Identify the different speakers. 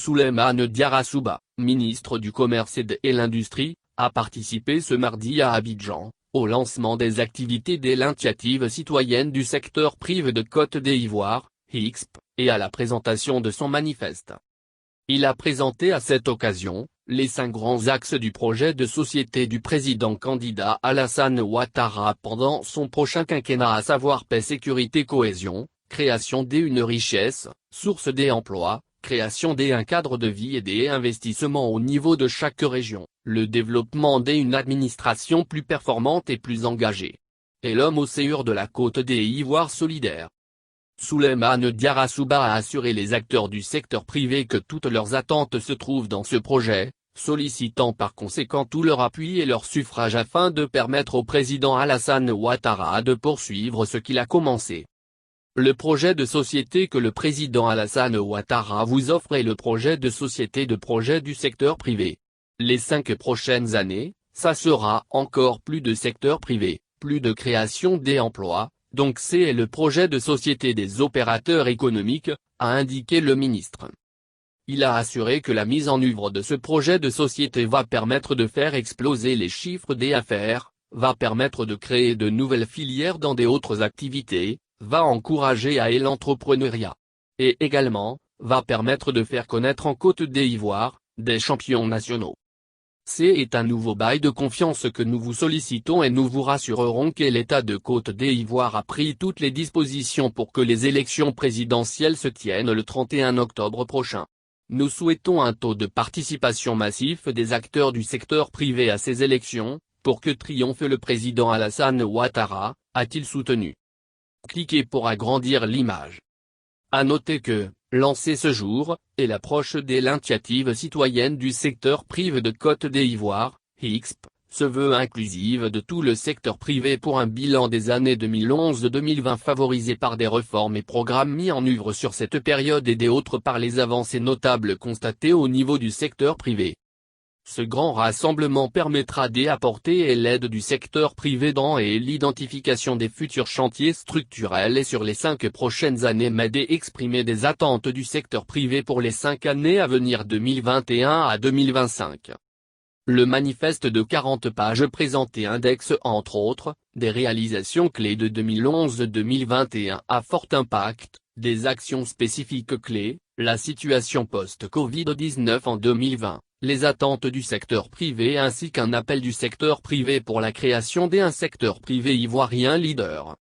Speaker 1: Souleymane Diarra, ministre du Commerce et de l'Industrie, a participé ce mardi à Abidjan, au lancement des activités de l'initiative citoyenne du secteur privé de Côte d'Ivoire, HICSP, et à la présentation de son manifeste. Il a présenté à cette occasion les 5 grands axes du projet de société du président candidat Alassane Ouattara pendant son prochain quinquennat, à savoir paix, sécurité, cohésion, création d'une richesse, source des emplois, création d'un cadre de vie et des investissements au niveau de chaque région, le développement d'une administration plus performante et plus engagée. Et l'homme au cœur de la Côte d'Ivoire solidaire. Souleymane Diarra a assuré les acteurs du secteur privé que toutes leurs attentes se trouvent dans ce projet, sollicitant par conséquent tout leur appui et leur suffrage afin de permettre au président Alassane Ouattara de poursuivre ce qu'il a commencé. Le projet de société que le président Alassane Ouattara vous offre est le projet de société de projet du secteur privé. Les 5 prochaines années, ça sera encore plus de secteur privé, plus de création d'emplois. Donc c'est le projet de société des opérateurs économiques, a indiqué le ministre. Il a assuré que la mise en œuvre de ce projet de société va permettre de faire exploser les chiffres d'affaires, va permettre de créer de nouvelles filières dans d'autres activités, va encourager l'entrepreneuriat. Et également, va permettre de faire connaître en Côte d'Ivoire, des champions nationaux. C'est un nouveau bail de confiance que nous vous sollicitons et nous vous rassurerons que l'État de Côte d'Ivoire a pris toutes les dispositions pour que les élections présidentielles se tiennent le 31 octobre prochain. Nous souhaitons un taux de participation massif des acteurs du secteur privé à ces élections, pour que triomphe le président Alassane Ouattara, a-t-il soutenu. Cliquez pour agrandir l'image. À noter que, lancée ce jour, est l'approche de l'initiative citoyenne du secteur privé de Côte d'Ivoire, HICSP, se veut inclusive de tout le secteur privé pour un bilan des années 2011-2020 favorisé par des réformes et programmes mis en œuvre sur cette période et d'autres par les avancées notables constatées au niveau du secteur privé. Ce grand rassemblement permettra d'apporter l'aide du secteur privé dans l'identification des futurs chantiers structurels et sur les 5 prochaines années, mais d'exprimer des attentes du secteur privé pour les 5 années à venir 2021 à 2025. Le manifeste de 40 pages présenté indexe entre autres, des réalisations clés de 2011-2021 à fort impact, des actions spécifiques clés, la situation post-Covid-19 en 2020. Les attentes du secteur privé ainsi qu'un appel du secteur privé pour la création d'un secteur privé ivoirien leader.